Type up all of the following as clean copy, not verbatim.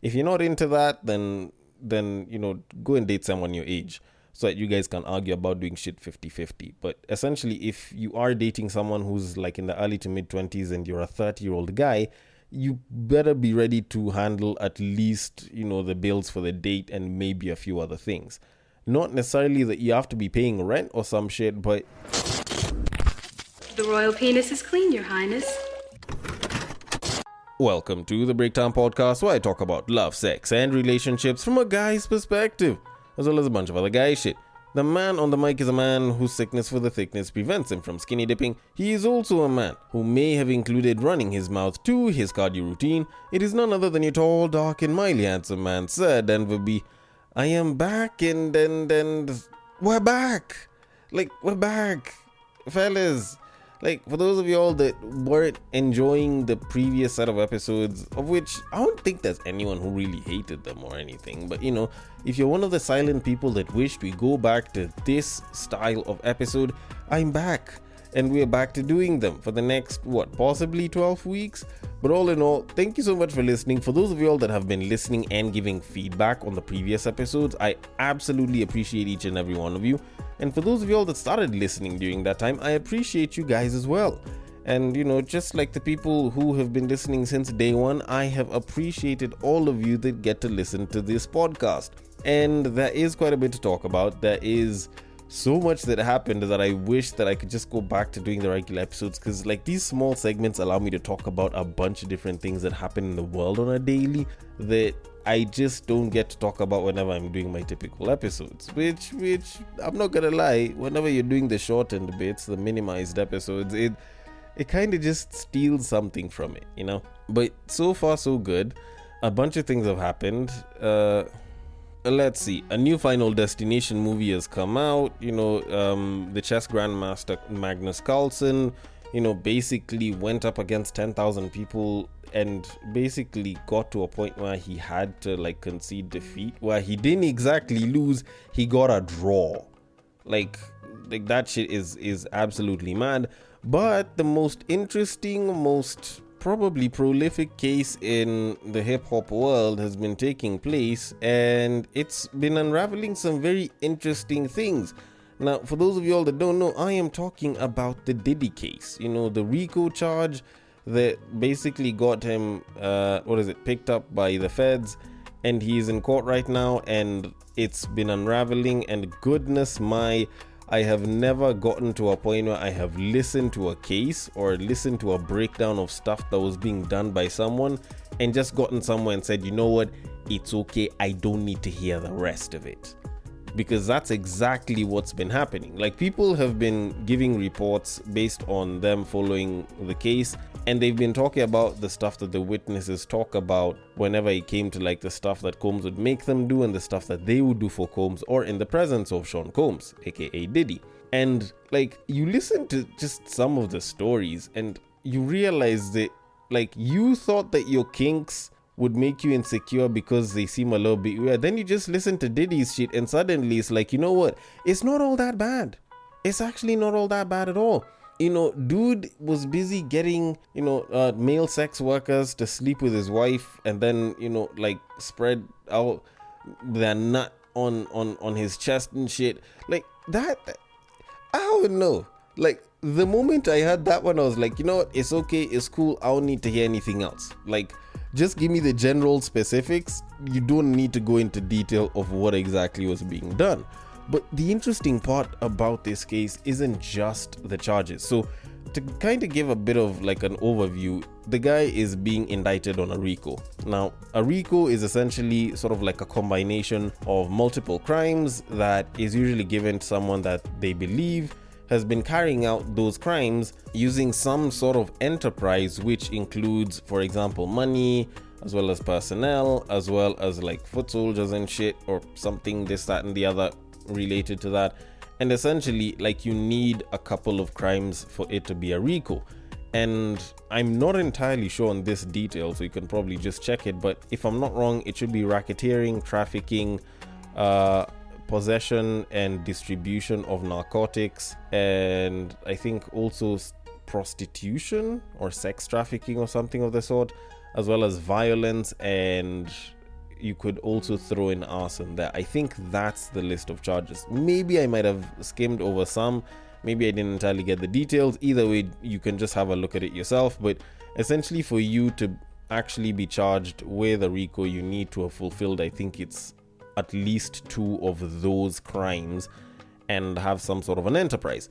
If you're not into that, then go and date someone your age so that you guys can argue about doing shit 50-50. But essentially, if you are dating someone who's like in the early to mid 20s and you're a 30-year-old guy, you better be ready to handle at least, the bills for the date and maybe a few other things. Not necessarily that you have to be paying rent or some shit, but... The royal penis is clean, Your Highness. Welcome to the Breakdown Podcast, where I talk about love, sex, and relationships from a guy's perspective, as well as a bunch of other guy shit. The man on the mic is a man whose sickness for the thickness prevents him from skinny dipping. He is also a man who may have included running his mouth to his cardio routine. It is none other than your tall, dark, and mildly handsome man, Sir Denver B. I am back, and we're back. We're back, fellas. For those of y'all that weren't enjoying the previous set of episodes, of which I don't think there's anyone who really hated them or anything, but if you're one of the silent people that wished we go back to this style of episode, I'm back. And we're back to doing them for the next, possibly 12 weeks? But all in all, thank you so much for listening. For those of y'all that have been listening and giving feedback on the previous episodes, I absolutely appreciate each and every one of you. And for those of y'all that started listening during that time, I appreciate you guys as well. And just like the people who have been listening since day one, I have appreciated all of you that get to listen to this podcast. And there is quite a bit to talk about. There is so much that happened that I wish that I could just go back to doing the regular episodes, because these small segments allow me to talk about a bunch of different things that happen in the world on a daily that I just don't get to talk about whenever I'm doing my typical episodes, which I'm not gonna lie, whenever you're doing the shortened bits, the minimized episodes, it kind of just steals something from it, But so far so good. A bunch of things have happened. Let's see, a new Final Destination movie has come out. The chess grandmaster Magnus Carlsen basically went up against 10,000 people and basically got to a point where he had to concede defeat, where he didn't exactly lose, he got a draw. That shit is absolutely mad. But the most interesting, most probably prolific case in the hip-hop world has been taking place, and it's been unraveling some very interesting things. Now, for those of y'all that don't know, I am talking about the Diddy case, the RICO charge that basically got him picked up by the feds, and he's in court right now, and it's been unraveling, and goodness my, I have never gotten to a point where I have listened to a case or listened to a breakdown of stuff that was being done by someone and just gotten somewhere and said, you know what, it's okay, I don't need to hear the rest of it. Because that's exactly what's been happening. People have been giving reports based on them following the case, and they've been talking about the stuff that the witnesses talk about whenever it came to the stuff that Combs would make them do and the stuff that they would do for Combs, or in the presence of Sean Combs, aka Diddy. And you listen to just some of the stories and you realize that you thought that your kinks would make you insecure because they seem a little bit weird. Then you just listen to Diddy's shit and suddenly it's you know what? It's not all that bad. It's actually not all that bad at all. Dude was busy getting, male sex workers to sleep with his wife and then, spread out their nut on his chest and shit. That, I don't know. The moment I heard that one, I was you know what? It's okay. It's cool. I don't need to hear anything else. Just give me the general specifics. You don't need to go into detail of what exactly was being done. But the interesting part about this case isn't just the charges. So to kind of give a bit of an overview, the guy is being indicted on a RICO. Now, a RICO is essentially sort of a combination of multiple crimes that is usually given to someone that they believe has been carrying out those crimes using some sort of enterprise, which includes, for example, money, as well as personnel, as well as foot soldiers and shit, or something, this, that, and the other related to that. And essentially, you need a couple of crimes for it to be a RICO. And I'm not entirely sure on this detail, so you can probably just check it. But if I'm not wrong, it should be racketeering, trafficking, possession and distribution of narcotics, and I think also prostitution or sex trafficking or something of the sort, as well as violence and you could also throw in arson there. I think that's the list of charges. Maybe I might have skimmed over some. Maybe I didn't entirely get the details. Either way, you can just have a look at it yourself. But essentially, for you to actually be charged with a RICO, you need to have fulfilled, I think it's at least 2 of those crimes and have some sort of an enterprise.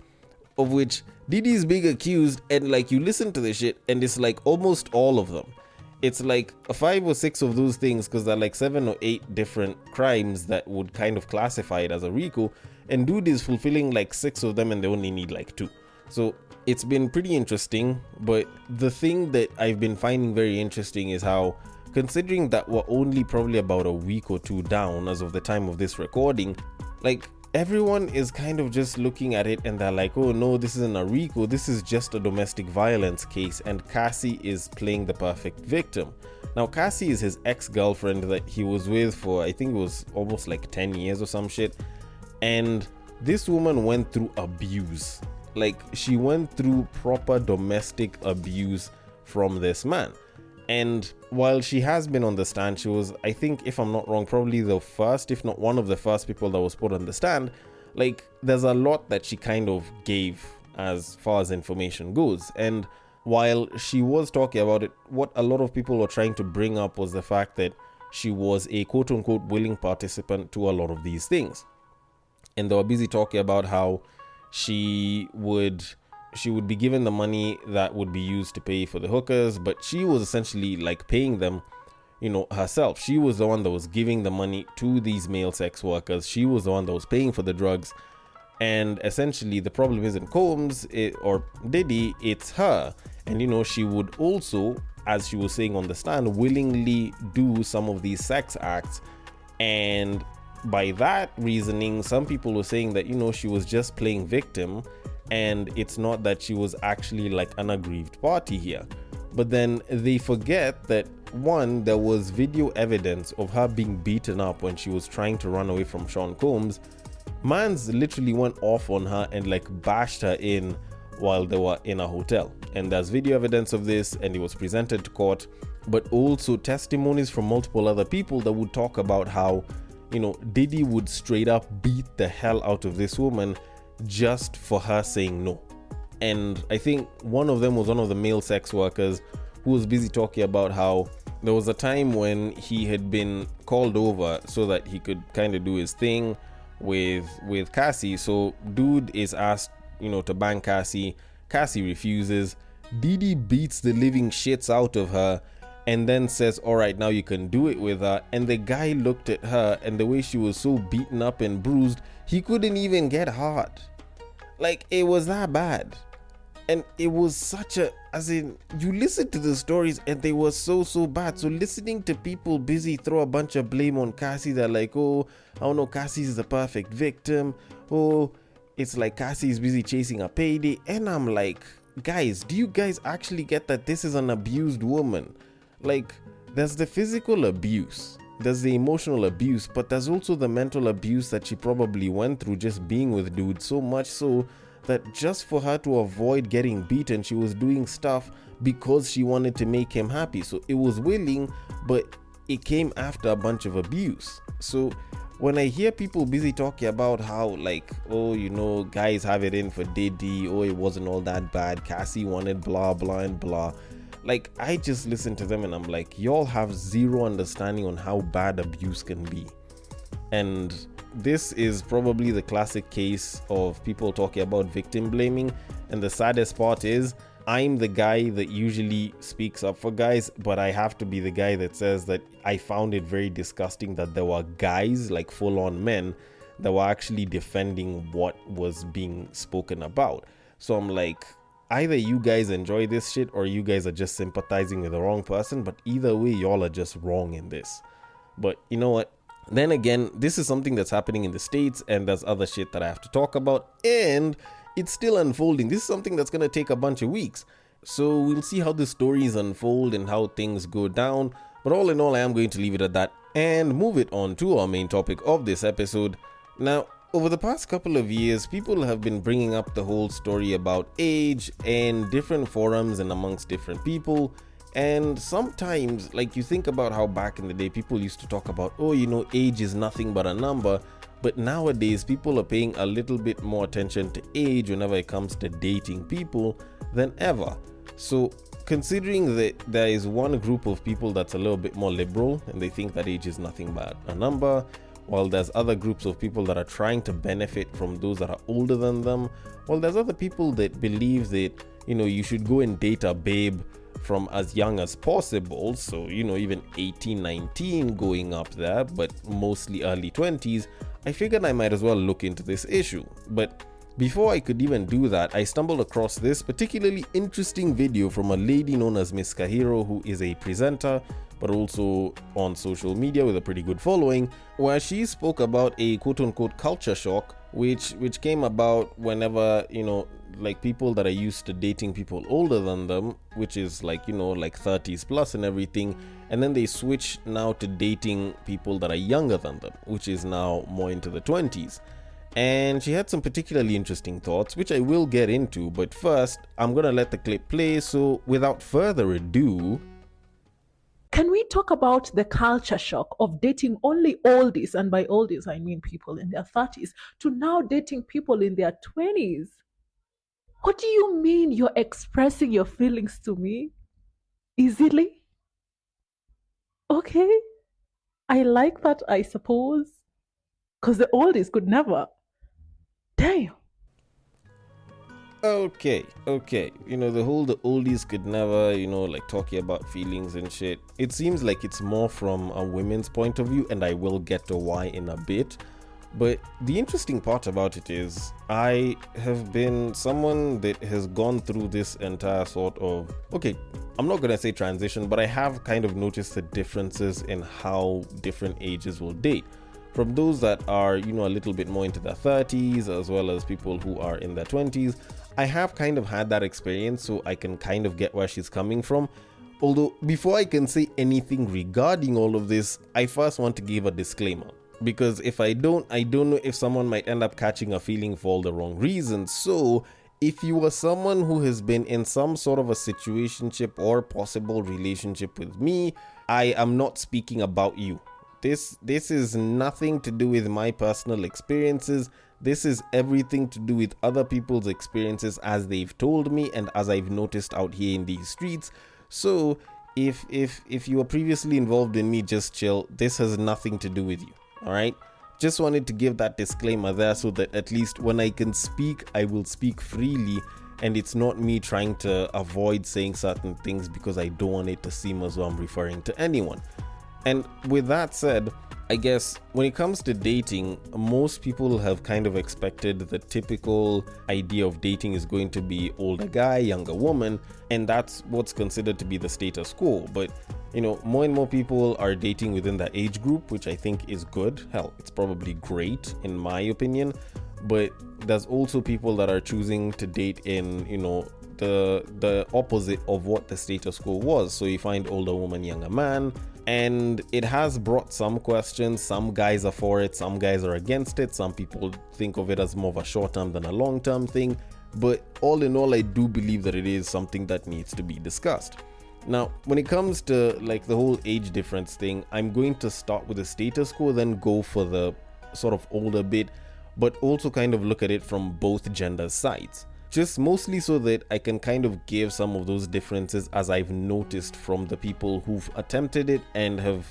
Of which Diddy is being accused, and like you listen to this shit, and it's like almost all of them. It's like 5 or 6 of those things, because there are like 7 or 8 different crimes that would kind of classify it as a RICO, and dude is fulfilling like 6 of them and they only need like 2. So it's been pretty interesting. But the thing that I've been finding very interesting is how, considering that we're only probably about a week or 2 down as of the time of this recording, like everyone is kind of just looking at it and they're like, oh no, this isn't a RICO, this is just a domestic violence case, and Cassie is playing the perfect victim. Now Cassie is his ex-girlfriend that he was with for, I think it was almost like 10 years or some shit, and this woman went through abuse. Like, she went through proper domestic abuse from this man. And while she has been on the stand, she was, I think, if I'm not wrong, probably the first, if not one of the first people that was put on the stand. Like, there's a lot that she kind of gave as far as information goes. And while she was talking about it, what a lot of people were trying to bring up was the fact that she was a quote-unquote willing participant to a lot of these things. And they were busy talking about how she would be given the money that would be used to pay for the hookers, but she was essentially like paying them, you know, herself. She was the one that was giving the money to these male sex workers. She was the one that was paying for the drugs. And essentially the problem isn't Combs or Diddy, it's her. And you know, she would also, as she was saying on the stand, willingly do some of these sex acts. And by that reasoning, some people were saying that, you know, she was just playing victim, and it's not that she was actually like an aggrieved party here. But then they forget that, one, there was video evidence of her being beaten up when she was trying to run away from Sean Combs. Mans literally went off on her and like bashed her in while they were in a hotel, and there's video evidence of this, and it was presented to court. But also testimonies from multiple other people that would talk about how, you know, Diddy would straight up beat the hell out of this woman just for her saying no. And I think one of them was one of the male sex workers who was busy talking about how there was a time when he had been called over so that he could kind of do his thing with Cassie. So dude is asked, you know, to bang Cassie. Cassie refuses. Diddy beats the living shits out of her and then says, all right, now you can do it with her. And the guy looked at her, and the way she was so beaten up and bruised, he couldn't even get hard. Like, it was that bad. And it was such a, as in, you listen to the stories and they were so bad. So listening to people busy throw a bunch of blame on Cassie, they're like, oh, I don't know, Cassie's the perfect victim. Oh, it's like Cassie's busy chasing a payday. And I'm like, guys, do you guys actually get that this is an abused woman? Like, there's the physical abuse, there's the emotional abuse, but there's also the mental abuse that she probably went through just being with dude, so much so that just for her to avoid getting beaten, she was doing stuff because she wanted to make him happy. So it was willing, but it came after a bunch of abuse. So when I hear people busy talking about how, like, oh, you know, guys have it in for Diddy, oh, it wasn't all that bad, Cassie wanted blah blah and blah, like, I just listen to them and I'm like, y'all have zero understanding on how bad abuse can be. And this is probably the classic case of people talking about victim blaming. And the saddest part is, I'm the guy that usually speaks up for guys, but I have to be the guy that says that I found it very disgusting that there were guys, like full-on men, that were actually defending what was being spoken about. So I'm like, either you guys enjoy this shit or you guys are just sympathizing with the wrong person, but either way, y'all are just wrong in this. But you know what? Then again, this is something that's happening in the States, and there's other shit that I have to talk about, and it's still unfolding. This is something that's going to take a bunch of weeks. So we'll see how the stories unfold and how things go down. But all in all, I am going to leave it at that and move it on to our main topic of this episode. Now, over the past couple of years, people have been bringing up the whole story about age in different forums and amongst different people. And sometimes, like, you think about how back in the day people used to talk about, oh, age is nothing but a number. But nowadays, people are paying a little bit more attention to age whenever it comes to dating people than ever. So, considering that there is one group of people that's a little bit more liberal and they think that age is nothing but a number, while there's other groups of people that are trying to benefit from those that are older than them, while there's other people that believe that, you should go and date a babe from as young as possible, so even 18, 19 going up there, but mostly early 20s. I figured I might as well look into this issue. But before I could even do that, I stumbled across this particularly interesting video from a lady known as Miss Kahiro, who is a presenter but also on social media with a pretty good following, where she spoke about a quote-unquote culture shock which came about whenever like people that are used to dating people older than them, which is like 30s plus and everything, and then they switch now to dating people that are younger than them, which is now more into the 20s. And she had some particularly interesting thoughts, which I will get into, but first I'm gonna let the clip play. So without further ado, can we talk about the culture shock of dating only oldies, and by oldies I mean people in their 30s, to now dating people in their 20s? What do you mean you're expressing your feelings to me easily? Okay, I like that, I suppose, because the oldies could never. Damn. Okay. The oldies could never, like talking about feelings and shit. It seems like it's more from a women's point of view, and I will get to why in a bit. But the interesting part about it is I have been someone that has gone through this entire sort of, okay, I'm not going to say transition, but I have kind of noticed the differences in how different ages will date. From those that are, a little bit more into their 30s, as well as people who are in their 20s. I have kind of had that experience, so I can kind of get where she's coming from. Although, before I can say anything regarding all of this, I first want to give a disclaimer. Because if I don't know if someone might end up catching a feeling for all the wrong reasons. So, if you are someone who has been in some sort of a situationship or possible relationship with me, I am not speaking about you. This is nothing to do with my personal experiences. This is everything to do with other people's experiences as they've told me and as I've noticed out here in these streets. So if you were previously involved in me, just chill. This has nothing to do with you. All right? Just wanted to give that disclaimer there so that at least when I can speak, I will speak freely, and it's not me trying to avoid saying certain things because I don't want it to seem as though I'm referring to anyone. And with that said, I guess when it comes to dating, most people have kind of expected the typical idea of dating is going to be older guy, younger woman, and that's what's considered to be the status quo. But, more and more people are dating within that age group, which I think is good. Hell, it's probably great in my opinion. But there's also people that are choosing to date in, the opposite of what the status quo was. So you find older woman, younger man. And it has brought some questions. Some guys are for it, some guys are against it. Some people think of it as more of a short-term than a long-term thing. But all in all, I do believe that it is something that needs to be discussed. Now, when it comes to like the whole age difference thing, I'm going to start with the status quo, then go for the sort of older bit, but also kind of look at it from both gender sides. Just mostly so that I can kind of give some of those differences as I've noticed from the people who've attempted it and have,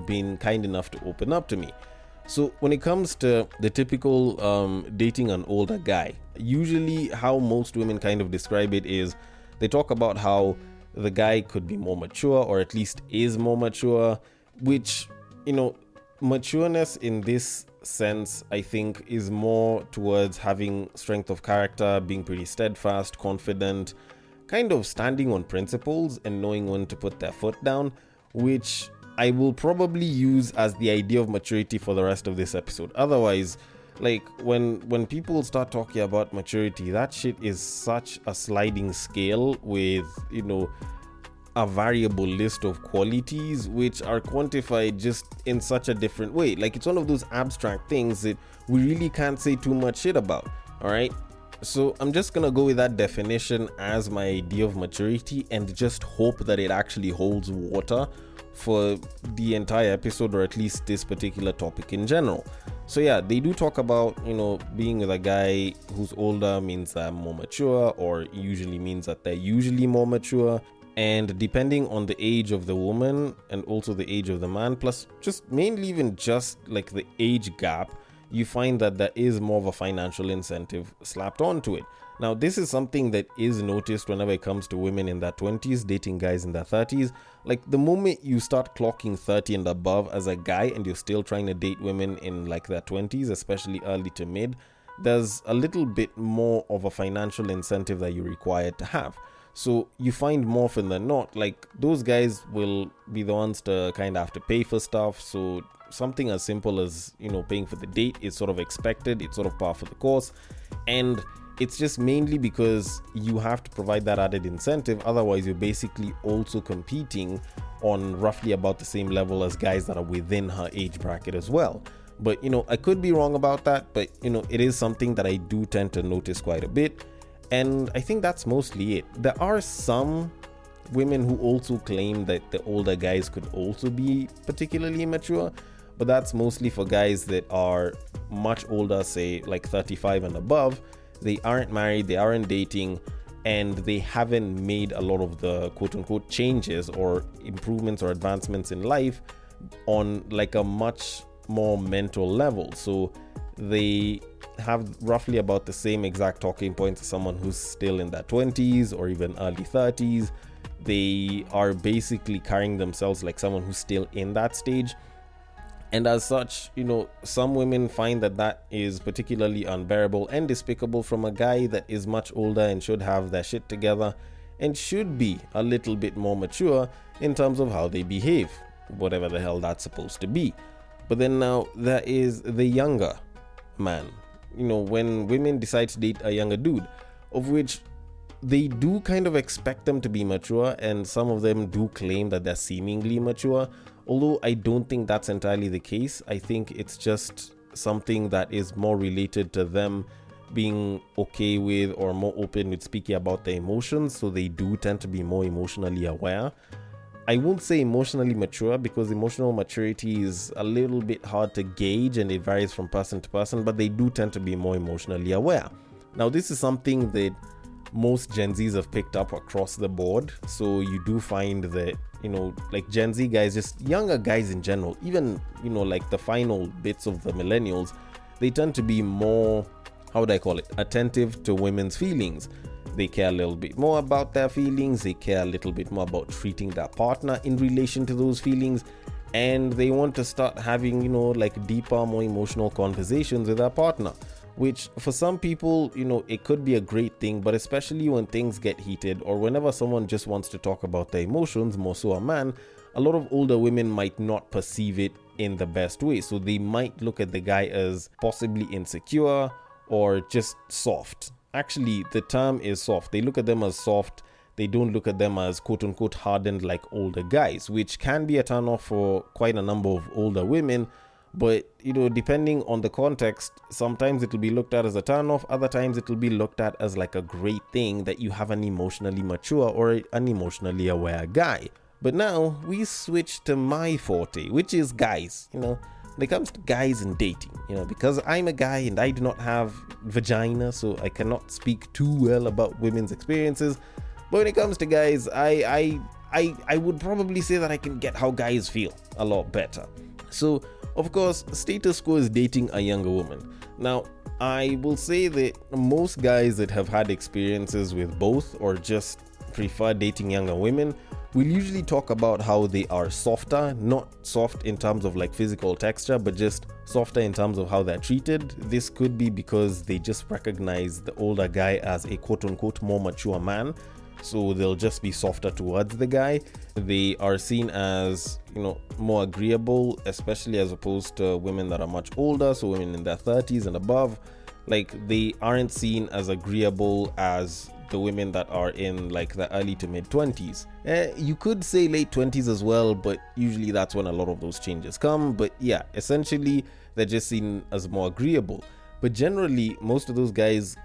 been kind enough to open up to me. So when it comes to the typical dating an older guy, usually how most women kind of describe it is they talk about how the guy could be more mature, or at least is more mature, which, matureness in this sense, I think, is more towards having strength of character, being pretty steadfast, confident, kind of standing on principles and knowing when to put their foot down, which I will probably use as the idea of maturity for the rest of this episode. Otherwise, like when people start talking about maturity, that shit is such a sliding scale with, a variable list of qualities which are quantified just in such a different way. Like, it's one of those abstract things that we really can't say too much shit about. All right, So I'm just gonna go with that definition as my idea of maturity and just hope that it actually holds water for the entire episode, or at least this particular topic in general. So yeah, they do talk about, being with a guy who's older means they're more mature, or usually means that they're usually more mature. And depending on the age of the woman and also the age of the man, plus just mainly even just like the age gap, you find that there is more of a financial incentive slapped onto it. Now, this is something that is noticed whenever it comes to women in their 20s dating guys in their 30s. Like, the moment you start clocking 30 and above as a guy and you're still trying to date women in like their 20s, especially early to mid, there's a little bit more of a financial incentive that you're required to have. So you find more often than not, like, those guys will be the ones to kind of have to pay for stuff. So something as simple as, paying for the date is sort of expected. It's sort of par for the course. And it's just mainly because you have to provide that added incentive. Otherwise, you're basically also competing on roughly about the same level as guys that are within her age bracket as well. But, I could be wrong about that. But, it is something that I do tend to notice quite a bit. And I think that's mostly it. There are some women who also claim that the older guys could also be particularly immature, but that's mostly for guys that are much older, say like 35 and above. They aren't married, they aren't dating, and they haven't made a lot of the quote-unquote changes or improvements or advancements in life on like a much more mental level. So they have roughly about the same exact talking points as someone who's still in their 20s or even early 30s. They are basically carrying themselves like someone who's still in that stage. And as such, some women find that is particularly unbearable and despicable from a guy that is much older and should have their shit together and should be a little bit more mature in terms of how they behave, whatever the hell that's supposed to be. But then now there is the younger man. When women decide to date a younger dude, of which they do kind of expect them to be mature, and some of them do claim that they're seemingly mature, although I don't think that's entirely the case. I think it's just something that is more related to them being okay with or more open with speaking about their emotions, so they do tend to be more emotionally aware. I won't say emotionally mature, because emotional maturity is a little bit hard to gauge and it varies from person to person, but they do tend to be more emotionally aware. Now, this is something that most Gen Zs have picked up across the board. So you do find that, like Gen Z guys, just younger guys in general, even, like the final bits of the millennials, they tend to be more, attentive to women's feelings. They care a little bit more about their feelings. They care a little bit more about treating their partner in relation to those feelings. And they want to start having, like deeper, more emotional conversations with their partner. Which for some people, it could be a great thing, but especially when things get heated or whenever someone just wants to talk about their emotions, more so a man, a lot of older women might not perceive it in the best way. So they might look at the guy as possibly insecure or just soft. Actually, the term is soft. They look at them as soft. They don't look at them as quote-unquote hardened like older guys, which can be a turn-off for quite a number of older women. But, depending on the context, sometimes it'll be looked at as a turn-off. Other times it'll be looked at as like a great thing that you have an emotionally mature or an emotionally aware guy. But now we switch to my forte, which is guys, when it comes to guys and dating, because I'm a guy and I do not have vagina, so I cannot speak too well about women's experiences. But when it comes to guys, I would probably say that I can get how guys feel a lot better. So, of course, status quo is dating a younger woman. Now, I will say that most guys that have had experiences with both or just prefer dating younger women will usually talk about how they are softer, not soft in terms of like physical texture, but just softer in terms of how they're treated. This could be because they just recognize the older guy as a quote-unquote more mature man. So they'll just be softer towards the guy. They are seen as, more agreeable, especially as opposed to women that are much older. So women in their 30s and above, like they aren't seen as agreeable as the women that are in like the early to mid 20s. You could say late 20s as well, but usually that's when a lot of those changes come. But yeah, essentially they're just seen as more agreeable. But generally, most of those guys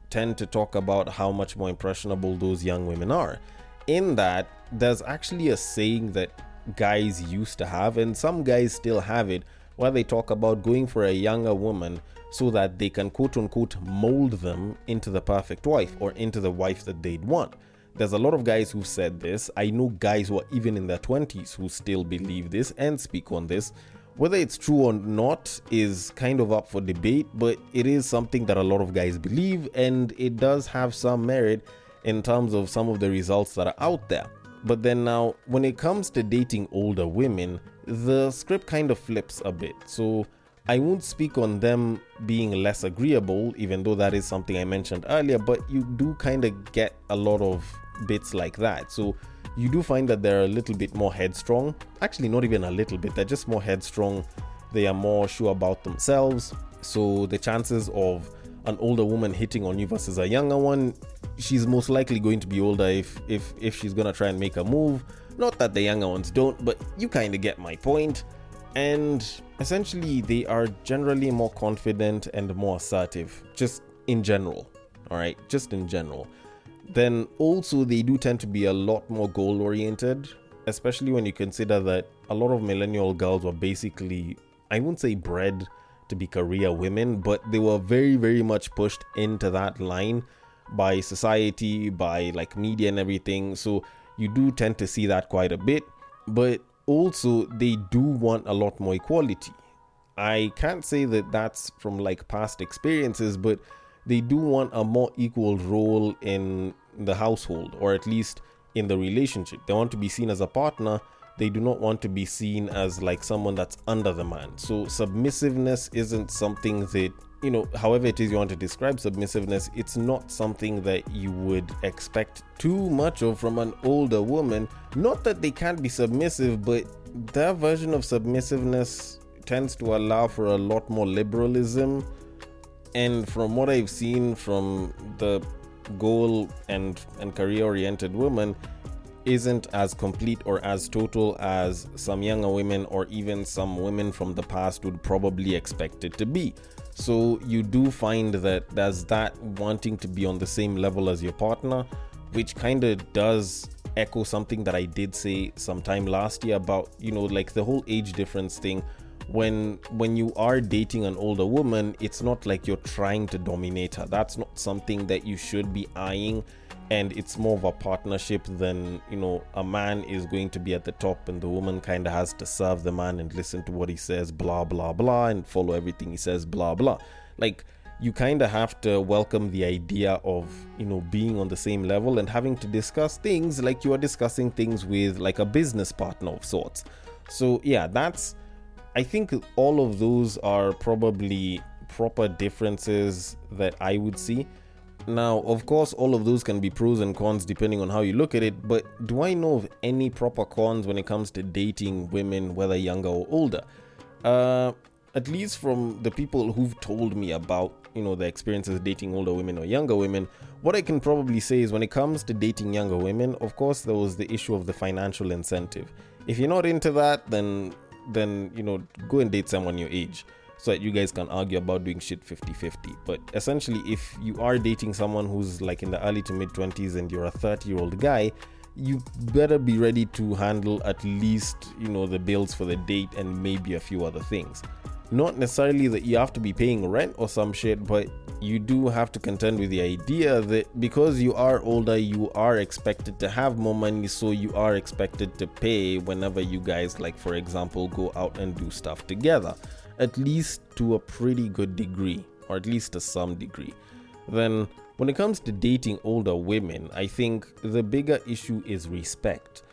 tend to talk about how much more impressionable those young women are. In that, there's actually a saying that guys used to have, and some guys still have it, where they talk about going for a younger woman so that they can quote unquote mold them into the perfect wife or into the wife that they'd want. There's a lot of guys who've said this. I know guys who are even in their 20s who still believe this and speak on this. Whether it's true or not is kind of up for debate, but it is something that a lot of guys believe, and it does have some merit in terms of some of the results that are out there. But then now, when it comes to dating older women, the script kind of flips a bit. So I won't speak on them being less agreeable, even though that is something I mentioned earlier, but you do kind of get a lot of bits like that. So you do find that they're a little bit more headstrong. Actually, not even a little bit, they're just more headstrong. They are more sure about themselves. So the chances of an older woman hitting on you versus a younger one, she's most likely going to be older if she's gonna try and make a move. Not that the younger ones don't, but you kind of get my point. And essentially, they are generally more confident and more assertive, just in general. All right, just in general. Then also, they do tend to be a lot more goal oriented, especially when you consider that a lot of millennial girls were basically, I won't say bred to be career women, but they were very, very much pushed into that line by society, by like media and everything. So you do tend to see that quite a bit. But also, they do want a lot more equality. I can't say that that's from like past experiences, but they do want a more equal role in the household, or at least in the relationship. They want to be seen as a partner. They do not want to be seen as like someone that's under the man. So submissiveness isn't something that, however it is you want to describe submissiveness, it's not something that you would expect too much of from an older woman. Not that they can't be submissive, but their version of submissiveness tends to allow for a lot more liberalism. And from what I've seen from the goal and career oriented women, isn't as complete or as total as some younger women or even some women from the past would probably expect it to be. So you do find that there's that wanting to be on the same level as your partner, which kind of does echo something that I did say sometime last year about, like the whole age difference thing. When you are dating an older woman, it's not like you're trying to dominate her. That's not something that you should be eyeing. And it's more of a partnership than, a man is going to be at the top and the woman kind of has to serve the man and listen to what he says, blah, blah, blah, and follow everything he says, blah, blah. Like, you kind of have to welcome the idea of, being on the same level and having to discuss things like you are discussing things with like a business partner of sorts. So yeah, I think all of those are probably proper differences that I would see. Now, of course, all of those can be pros and cons depending on how you look at it, but do I know of any proper cons when it comes to dating women, whether younger or older? At least from the people who've told me about, the experiences dating older women or younger women, what I can probably say is when it comes to dating younger women, of course, there was the issue of the financial incentive. If you're not into that, then go and date someone your age, so that you guys can argue about doing shit 50-50. But essentially, if you are dating someone who's like in the early to mid 20s and you're a 30-year-old guy, you better be ready to handle at least, the bills for the date and maybe a few other things. Not necessarily that you have to be paying rent or some shit, but you do have to contend with the idea that because you are older, you are expected to have more money, so you are expected to pay whenever you guys, like for example, go out and do stuff together. At least to a pretty good degree, or at least to some degree. Then, when it comes to dating older women, I think the bigger issue is respect.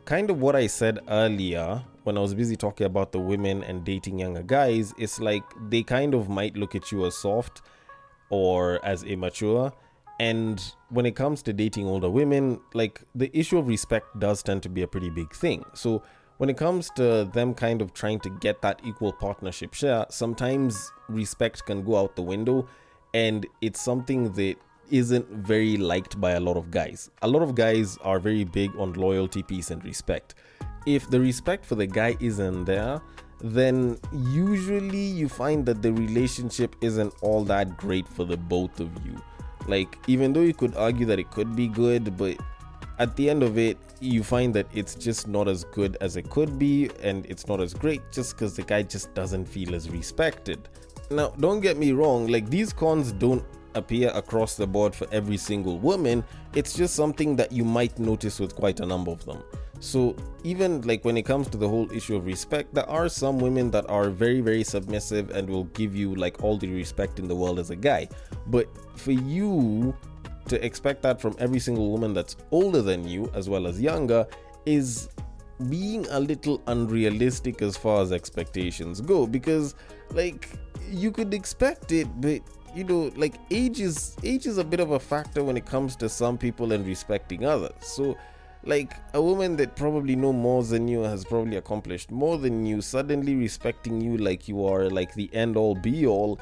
Kind of what I said earlier when I was busy talking about the women and dating younger guys, it's like they kind of might look at you as soft or as immature. And when it comes to dating older women, like the issue of respect does tend to be a pretty big thing. So when it comes to them kind of trying to get that equal partnership share, sometimes respect can go out the window, and it's something that isn't very liked by a lot of guys. A lot of guys are very big on loyalty, peace, and respect. If the respect for the guy isn't there, then usually you find that the relationship isn't all that great for the both of you. Like, even though you could argue that it could be good, but at the end of it, you find that it's just not as good as it could be, and it's not as great just because the guy just doesn't feel as respected. Now, don't get me wrong, like, these cons don't appear across the board for every single woman. It's just something that you might notice with quite a number of them. So even like when it comes to the whole issue of respect, there are some women that are very, very submissive and will give you like all the respect in the world as a guy. But for you to expect that from every single woman that's older than you as well as younger is being a little unrealistic as far as expectations go, because like you could expect it, but you know, like age is a bit of a factor when it comes to some people and respecting others. So like a woman that probably know more than you, has probably accomplished more than you, suddenly respecting you like you are like the end all be all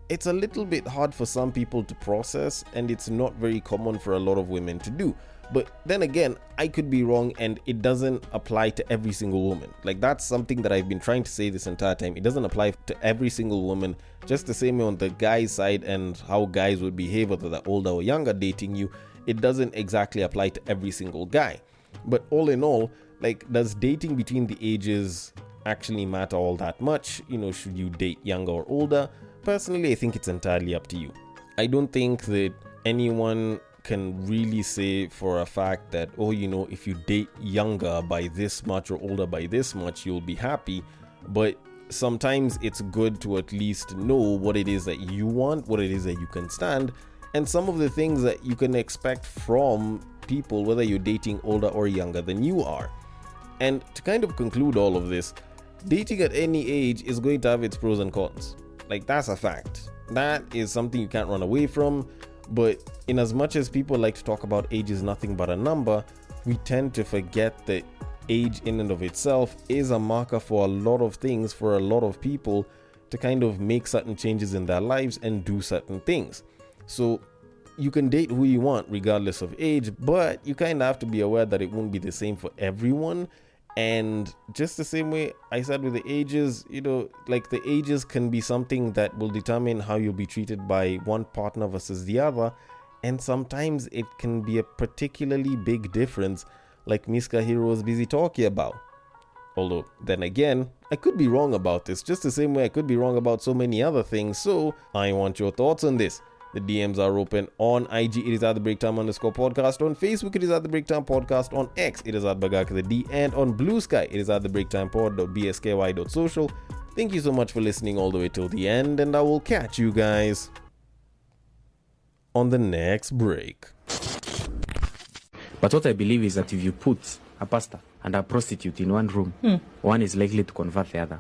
it's a little bit hard for some people to process, and it's not very common for a lot of women to do. But then again, I could be wrong, and it doesn't apply to every single woman. Like, that's something that I've been trying to say this entire time. It doesn't apply to every single woman, just the same way on the guy's side and how guys would behave, whether they're older or younger dating you. It doesn't exactly apply to every single guy. But all in all, like, does dating between the ages actually matter all that much? You know, should you date younger or older? Personally, I think it's entirely up to you. I don't think that anyone can really say for a fact that, oh, you know, if you date younger by this much or older by this much, you'll be happy. But sometimes it's good to at least know what it is that you want, what it is that you can stand, and some of the things that you can expect from people, whether you're dating older or younger than you are. And to kind of conclude all of this, dating at any age is going to have its pros and cons. Like, that's a fact. That is something you can't run away from. But in as much as people like to talk about age is nothing but a number, we tend to forget that age in and of itself is a marker for a lot of things, for a lot of people to kind of make certain changes in their lives and do certain things. So you can date who you want regardless of age, but you kind of have to be aware that it won't be the same for everyone. And just the same way I said with the ages, you know, like the ages can be something that will determine how you'll be treated by one partner versus the other. And sometimes it can be a particularly big difference, like Miska Hero was busy talking about. Although, then again, I could be wrong about this, just the same way I could be wrong about so many other things. So I want your thoughts on this. The DMs are open on IG. It is at the Breaktime _podcast. On Facebook, it is at the Breaktime Podcast. On X, it is at Bagaka the D. And on Bluesky, it is at the breaktimepod.bsky.social. Thank you so much for listening all the way till the end, and I will catch you guys on the next break. But what I believe is that if you put a pastor and a prostitute in one room, one is likely to convert the other.